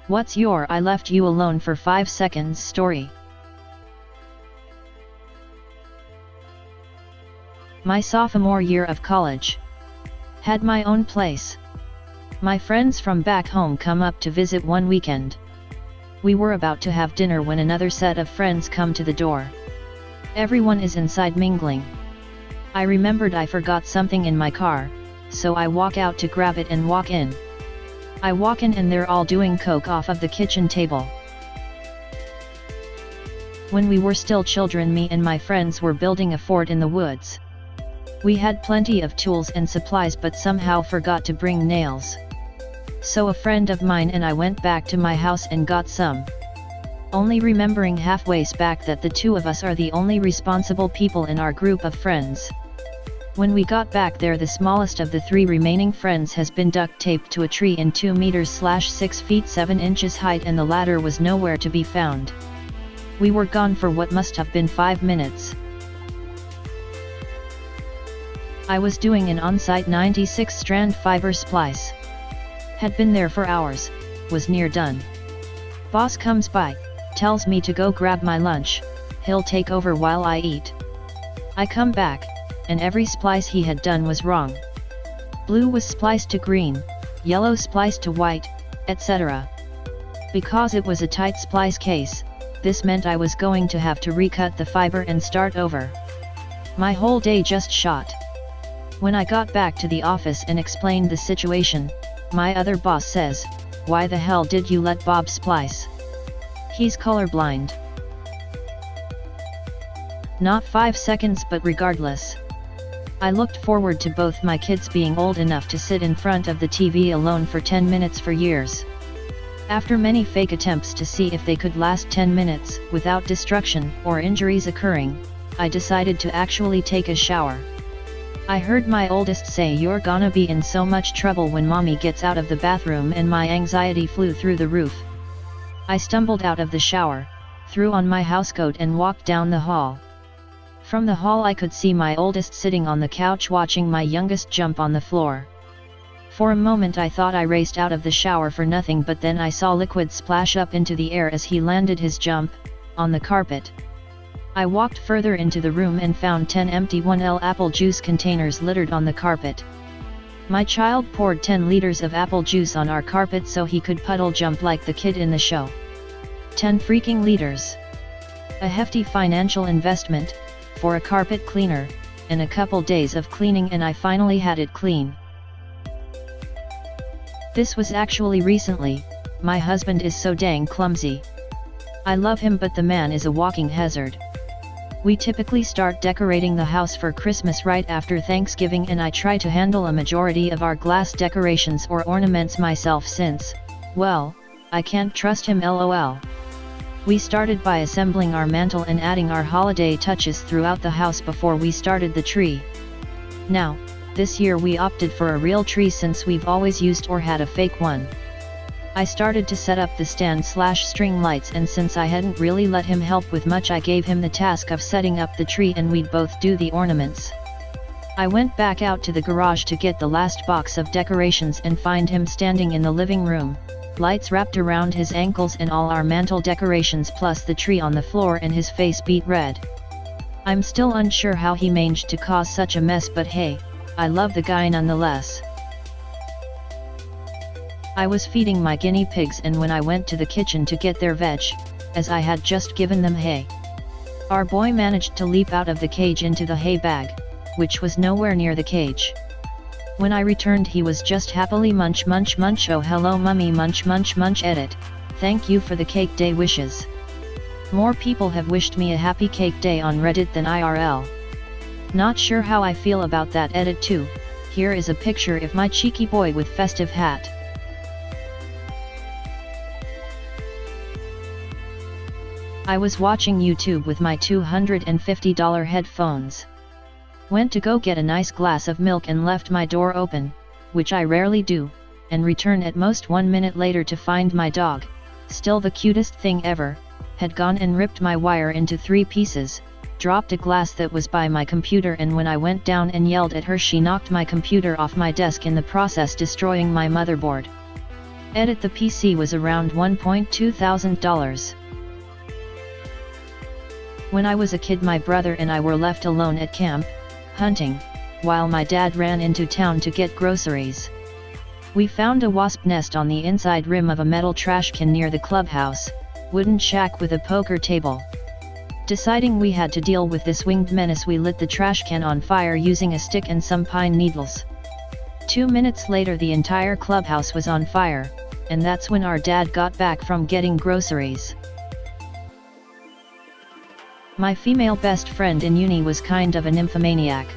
What's your I left you alone for 5 seconds story? My sophomore year of college. Had my own place. My friends from back home come up to visit one weekend. We were about to have dinner when another set of friends come to the door. Everyone is inside mingling. I remembered I forgot something in my car, so I walk out to grab it and walk in. I walk in and they're all doing coke off of the kitchen table. When we were still children, me and my friends were building a fort in the woods. We had plenty of tools and supplies but somehow forgot to bring nails. So a friend of mine and I went back to my house and got some. Only remembering halfway back that the two of us are the only responsible people in our group of friends. When we got back there, the smallest of the 3 remaining friends has been duct taped to a tree in 2 meters / 6 feet 7 inches height, and the ladder was nowhere to be found. We were gone for what must have been 5 minutes. I was doing an on-site 96 strand fiber splice. Had been there for hours, was near done. Boss comes by, tells me to go grab my lunch, he'll take over while I eat. I come back, and every splice he had done was wrong. Blue was spliced to green, yellow spliced to white, etc. Because it was a tight splice case, this meant I was going to have to recut the fiber and start over. My whole day just shot. When I got back to the office and explained the situation, my other boss says, "Why the hell did you let Bob splice? He's colorblind." Not 5 seconds, but regardless. I looked forward to both my kids being old enough to sit in front of the TV alone for 10 minutes for years. After many fake attempts to see if they could last 10 minutes without destruction or injuries occurring, I decided to actually take a shower. I heard my oldest say, "You're gonna be in so much trouble when mommy gets out of the bathroom," and my anxiety flew through the roof. I stumbled out of the shower, threw on my housecoat and walked down the hall. From the hall I could see my oldest sitting on the couch watching my youngest jump on the floor. For a moment I thought I raced out of the shower for nothing, but then I saw liquid splash up into the air as he landed his jump on the carpet. I walked further into the room and found 10 empty 1L apple juice containers littered on the carpet. My child poured 10 liters of apple juice on our carpet so he could puddle jump like the kid in the show. 10 freaking liters. A hefty financial investment for a carpet cleaner, and a couple days of cleaning, and I finally had it clean. This was actually recently. My husband is so dang clumsy. I love him, but the man is a walking hazard. We typically start decorating the house for Christmas right after Thanksgiving, and I try to handle a majority of our glass decorations or ornaments myself since, well, I can't trust him, lol. We started by assembling our mantle and adding our holiday touches throughout the house before we started the tree. Now, this year we opted for a real tree since we've always used or had a fake one. I started to set up the stand/string lights, and since I hadn't really let him help with much, I gave him the task of setting up the tree and we'd both do the ornaments. I went back out to the garage to get the last box of decorations and find him standing in the living room, lights wrapped around his ankles and all our mantle decorations plus the tree on the floor, and his face beat red. I'm still unsure how he managed to cause such a mess, but hey, I love the guy nonetheless. I was feeding my guinea pigs, and when I went to the kitchen to get their veg, as I had just given them hay, our boy managed to leap out of the cage into the hay bag, which was nowhere near the cage. When I returned, he was just happily munch munch munch. "Oh hello mummy, munch munch munch." Edit. Thank you for the cake day wishes. More people have wished me a happy cake day on Reddit than IRL. Not sure how I feel about that. Edit 2. Here is a picture of my cheeky boy with festive hat. I was watching YouTube with my $250 headphones. Went to go get a nice glass of milk and left my door open, which I rarely do, and return at most 1 minute later to find my dog, still the cutest thing ever, had gone and ripped my wire into 3 pieces, dropped a glass that was by my computer, and when I went down and yelled at her, she knocked my computer off my desk, in the process destroying my motherboard. Edit the PC was around $1,200. When I was a kid, my brother and I were left alone at camp, hunting, while my dad ran into town to get groceries. We found a wasp nest on the inside rim of a metal trash can near the clubhouse, wooden shack with a poker table. Deciding we had to deal with this winged menace, we lit the trash can on fire using a stick and some pine needles. 2 minutes later the entire clubhouse was on fire, and that's when our dad got back from getting groceries. My female best friend in uni was kind of a nymphomaniac.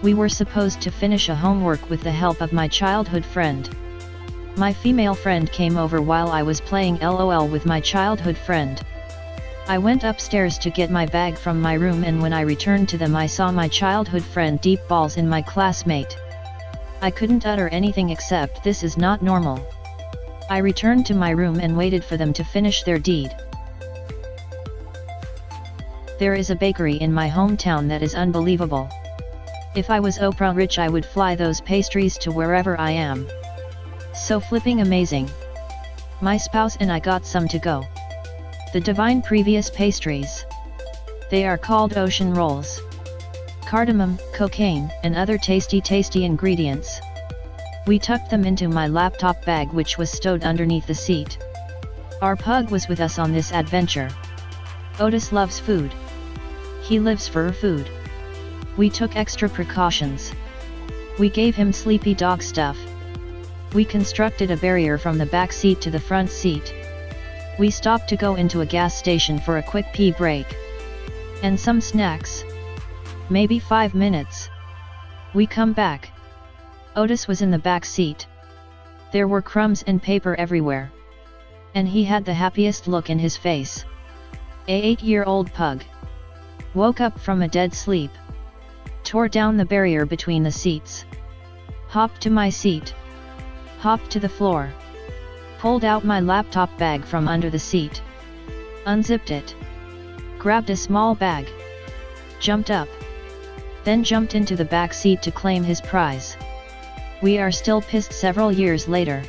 We were supposed to finish a homework with the help of my childhood friend. My female friend came over while I was playing LOL with my childhood friend. I went upstairs to get my bag from my room, and when I returned to them I saw my childhood friend deep balls in my classmate. I couldn't utter anything except "This is not normal." I returned to my room and waited for them to finish their deed. There is a bakery in my hometown that is unbelievable. If I was Oprah rich, I would fly those pastries to wherever I am. So flipping amazing. My spouse and I got some to go. The divine previous pastries. They are called ocean rolls. Cardamom, cocaine, and other tasty ingredients. We tucked them into my laptop bag, which was stowed underneath the seat. Our pug was with us on this adventure. Otis loves food. He lives for food. We took extra precautions. We gave him sleepy dog stuff. We constructed a barrier from the back seat to the front seat. We stopped to go into a gas station for a quick pee break. And some snacks. Maybe 5 minutes. We come back. Otis was in the back seat. There were crumbs and paper everywhere. And he had the happiest look in his face. A 8-year-old pug. Woke up from a dead sleep. Tore down the barrier between the seats. Hopped to my seat. Hopped to the floor. Pulled out my laptop bag from under the seat. Unzipped it. Grabbed a small bag. Jumped up. Then jumped into the back seat to claim his prize. We are still pissed several years later.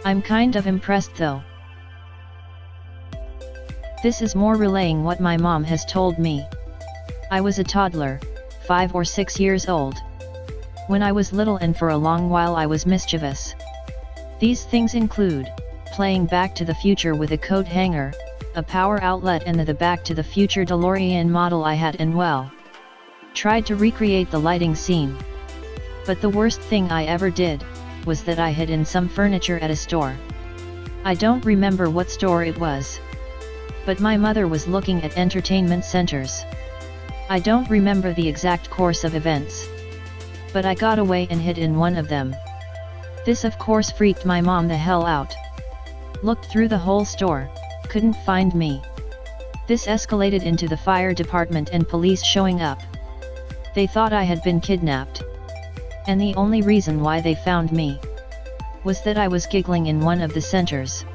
I'm kind of impressed though. This is more relaying what my mom has told me. I was a toddler, 5 or 6 years old. When I was little, and for a long while I was mischievous. These things include playing Back to the Future with a coat hanger, a power outlet, and the Back to the Future DeLorean model I had, and tried to recreate the lighting scene. But the worst thing I ever did was that I hid in some furniture at a store. I don't remember what store it was. But my mother was looking at entertainment centers. I don't remember the exact course of events. But I got away and hid in one of them. This of course freaked my mom the hell out. Looked through the whole store, couldn't find me. This escalated into the fire department and police showing up. They thought I had been kidnapped. And the only reason why they found me was that I was giggling in one of the centers.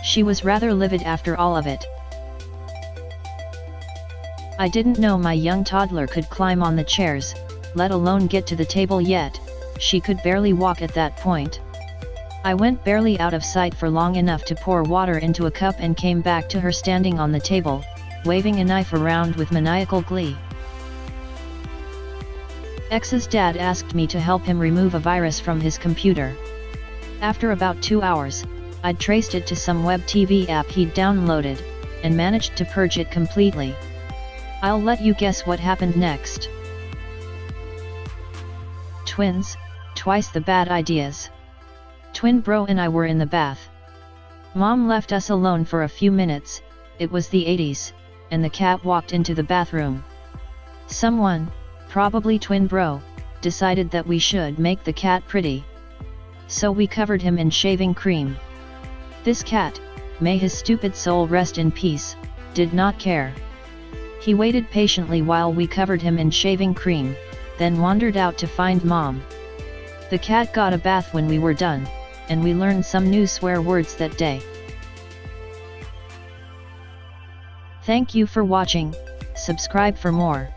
She was rather livid after all of it. I didn't know my young toddler could climb on the chairs, let alone get to the table yet. She could barely walk at that point. I went barely out of sight for long enough to pour water into a cup and came back to her standing on the table, waving a knife around with maniacal glee. X's dad asked me to help him remove a virus from his computer. After about 2 hours, I'd traced it to some web TV app he'd downloaded, and managed to purge it completely. I'll let you guess what happened next. Twins, twice the bad ideas. Twin bro and I were in the bath. Mom left us alone for a few minutes, it was the 80s, and the cat walked into the bathroom. Someone, probably twin bro, decided that we should make the cat pretty. So we covered him in shaving cream. This cat, may his stupid soul rest in peace, did not care. He waited patiently while we covered him in shaving cream, then wandered out to find Mom. The cat got a bath when we were done, and we learned some new swear words that day. Thank you for watching, subscribe for more.